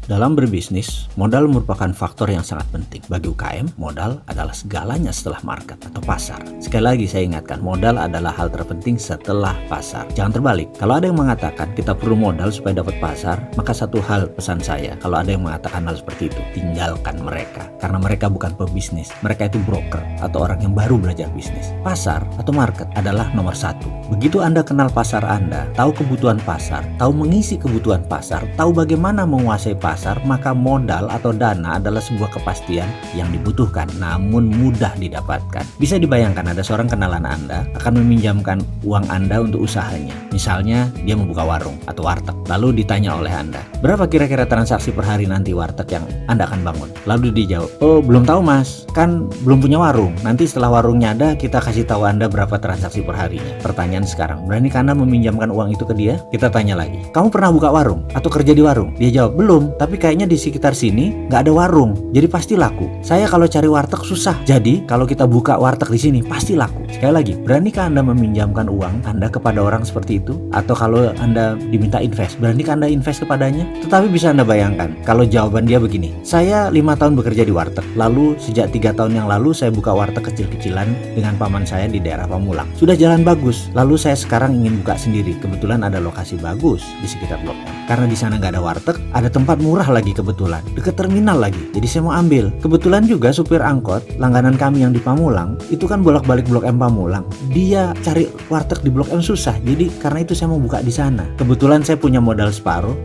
Dalam berbisnis, modal merupakan faktor yang sangat penting. Bagi UKM, modal adalah segalanya setelah market atau pasar. Sekali lagi saya ingatkan, modal adalah hal terpenting setelah pasar. Jangan terbalik. Kalau ada yang mengatakan kita perlu modal supaya dapat pasar, maka satu hal pesan saya, kalau ada yang mengatakan hal seperti itu, tinggalkan mereka. Karena mereka bukan pebisnis. Mereka itu broker atau orang yang baru belajar bisnis. Pasar atau market adalah nomor satu. Begitu Anda kenal pasar Anda, tahu kebutuhan pasar, tahu mengisi kebutuhan pasar, tahu bagaimana menguasai pasar, maka modal atau dana adalah sebuah kepastian yang dibutuhkan namun mudah didapatkan. Bisa dibayangkan ada seorang kenalan Anda akan meminjamkan uang Anda untuk usahanya. Misalnya dia membuka warung atau warteg. Lalu ditanya oleh Anda, berapa kira-kira transaksi per hari nanti warteg yang Anda akan bangun? Lalu dijawab, oh belum tahu mas, kan belum punya warung. Nanti setelah warungnya ada kita kasih tahu Anda berapa transaksi per harinya. Pertanyaan sekarang, berani Anda meminjamkan uang itu ke dia? Kita tanya lagi, kamu pernah buka warung atau kerja di warung? Dia jawab, belum, tapi kayaknya di sekitar sini nggak ada warung, jadi pasti laku. Saya kalau cari warteg susah, jadi kalau kita buka warteg di sini pasti laku. Sekali lagi, beranikah Anda meminjamkan uang Anda kepada orang seperti itu? Atau kalau Anda diminta invest, beranikah Anda invest kepadanya? Tetapi bisa Anda bayangkan, kalau jawaban dia begini, saya 5 tahun bekerja di warteg, lalu sejak 3 tahun yang lalu saya buka warteg kecil-kecilan dengan paman saya di daerah Pamulang. Sudah jalan bagus, lalu saya sekarang ingin buka sendiri. Kebetulan ada lokasi bagus di sekitar Blok M. Karena di sana nggak ada warteg, ada tempat murah lagi kebetulan, dekat terminal lagi. Jadi saya mau ambil. Kebetulan juga supir angkot langganan kami yang di Pamulang itu kan bolak-balik Blok M Pamulang. Dia cari warteg di Blok M susah. Jadi karena itu saya mau buka di sana. Kebetulan saya punya modal separuh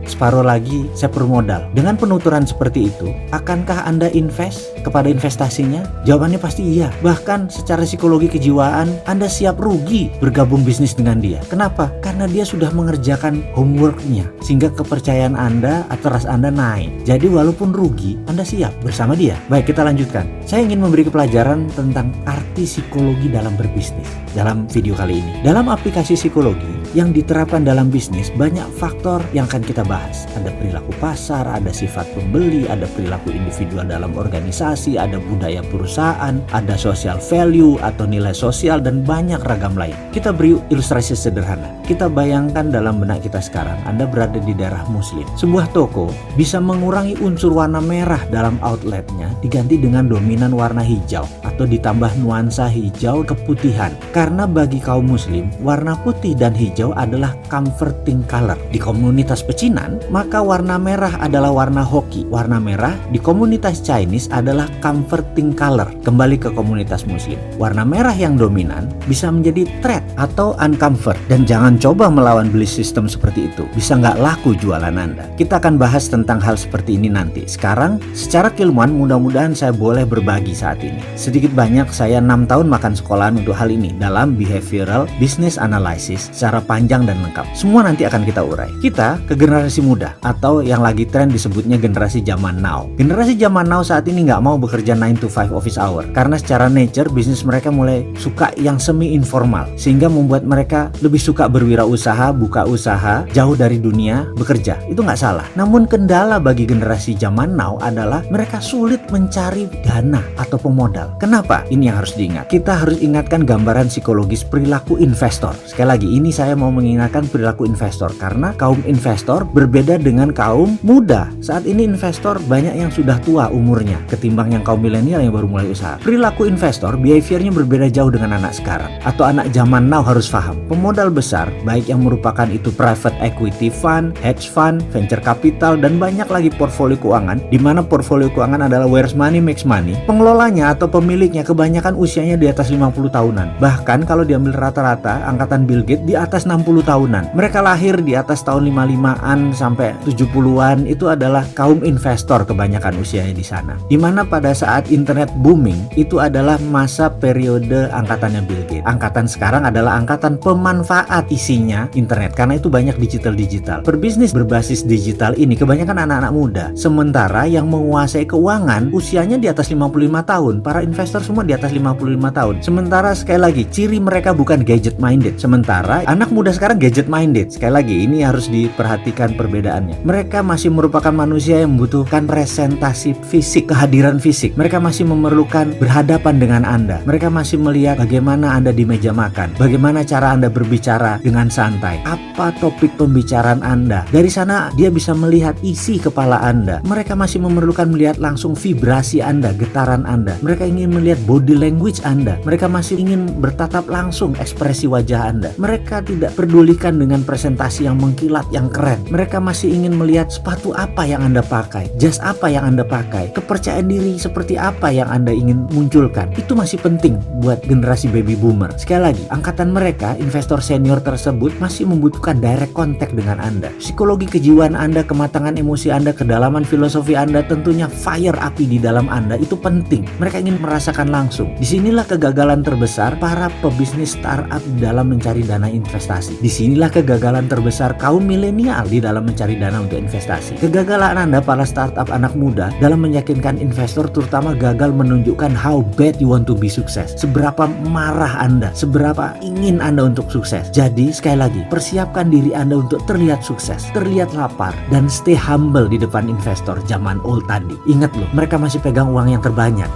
lagi saya perlu modal. Dengan penuturan seperti itu, akankah Anda invest kepada investasinya? Jawabannya pasti iya. Bahkan secara psikologi kejiwaan Anda siap rugi bergabung bisnis dengan dia. Kenapa? Karena dia sudah mengerjakan homeworknya, sehingga kepercayaan Anda atau trust Anda naik. Jadi walaupun rugi, Anda siap bersama dia. Baik, kita lanjutkan. Saya ingin memberi pelajaran tentang arti psikologi dalam berbisnis dalam video kali ini. Dalam aplikasi psikologi yang diterapkan dalam bisnis, banyak faktor yang akan kita bahas. Ada perilaku pasar, ada sifat pembeli, ada perilaku individual dalam organisasi, ada budaya perusahaan, ada social value atau nilai sosial, dan banyak ragam lain. Kita beri ilustrasi sederhana. Kita bayangkan dalam benak kita sekarang, Anda berada di daerah muslim. Sebuah toko bisa mengurangi unsur warna merah dalam outletnya diganti dengan dominan warna hijau atau ditambah nuansa hijau keputihan. Karena bagi kaum muslim, warna putih dan hijau adalah comforting color. Di komunitas pecinan, maka warna merah adalah warna hoki. Warna merah di komunitas Chinese adalah comforting color. Kembali ke komunitas muslim, warna merah yang dominan bisa menjadi threat atau uncomfort. Dan jangan coba melawan belief system seperti itu. Bisa nggak laku jualan Anda. Kita akan bahas tentang hal seperti ini nanti. Sekarang, secara keilmuan mudah-mudahan saya boleh berbagi saat ini. Sedikit banyak saya 6 tahun makan sekolahan untuk hal ini dalam behavioral business analysis secara panjang dan lengkap. Semua nanti akan kita urai. Kita ke generasi muda atau yang lagi tren disebutnya generasi zaman now. Generasi zaman now saat ini nggak mau bekerja 9 to 5 office hour karena secara nature bisnis mereka mulai suka yang semi informal, sehingga membuat mereka lebih suka berwirausaha, buka usaha jauh dari dunia bekerja. Itu nggak salah. Namun kendala bagi generasi zaman now adalah mereka sulit mencari dana atau pemodal. Kenapa? Ini yang harus diingat. Kita harus ingatkan gambaran psikologis perilaku investor. Sekali lagi, ini saya mau mengingatkan perilaku investor karena kaum investor berbeda dengan kaum muda. Saat ini investor banyak yang sudah tua umurnya ketimbang yang kaum milenial yang baru mulai usaha. Perilaku investor, behaviornya berbeda jauh dengan anak sekarang atau anak zaman now. Harus paham, pemodal besar baik yang merupakan itu private equity fund, hedge fund, venture capital, dan banyak lagi portfolio keuangan, di mana portfolio keuangan adalah where's money makes money. Pengelolanya atau pemiliknya kebanyakan usianya di atas 50 tahunan. Bahkan kalau diambil rata-rata angkatan Bill Gates di atas 60 tahunan. Mereka lahir di atas tahun 55-an sampai 70-an. Itu adalah kaum investor kebanyakan usianya di sana. Di mana pada saat internet booming itu adalah masa periode angkatannya Bill Gates. Angkatan sekarang adalah angkatan pemanfaat isinya internet karena itu banyak digital. Berbisnis berbasis digital ini kebanyakan anak-anak muda. Sementara yang menguasai keuangan usianya di atas 55 tahun. Para investor semua di atas 55 tahun. Sementara sekali lagi, ciri mereka bukan gadget minded. Sementara anak muda muda sekarang gadget minded. Sekali lagi, ini harus diperhatikan perbedaannya. Mereka masih merupakan manusia yang membutuhkan presentasi fisik, kehadiran fisik. Mereka masih memerlukan berhadapan dengan Anda. Mereka masih melihat bagaimana Anda di meja makan, bagaimana cara Anda berbicara dengan santai, apa topik pembicaraan Anda. Dari sana dia bisa melihat isi kepala Anda. Mereka masih memerlukan melihat langsung vibrasi Anda, getaran Anda. Mereka ingin melihat body language Anda. Mereka masih ingin bertatap langsung ekspresi wajah Anda. Mereka tidak pedulikan dengan presentasi yang mengkilat, yang keren. Mereka masih ingin melihat sepatu apa yang Anda pakai, jas apa yang Anda pakai, kepercayaan diri seperti apa yang Anda ingin munculkan. Itu masih penting buat generasi baby boomer. Sekali lagi, angkatan mereka, investor senior tersebut masih membutuhkan direct contact dengan Anda. Psikologi kejiwaan Anda, kematangan emosi Anda, kedalaman filosofi Anda, tentunya fire api di dalam Anda itu penting. Mereka ingin merasakan langsung. Disinilah kegagalan terbesar para pebisnis startup dalam mencari dana investasi. Disinilah kegagalan terbesar kaum milenial di dalam mencari dana untuk investasi. Kegagalan Anda para startup anak muda dalam meyakinkan investor, terutama gagal menunjukkan how bad you want to be sukses. Seberapa marah Anda, seberapa ingin Anda untuk sukses. Jadi sekali lagi, persiapkan diri Anda untuk terlihat sukses, terlihat lapar, dan stay humble di depan investor zaman old tadi. Ingat loh, mereka masih pegang uang yang terbanyak.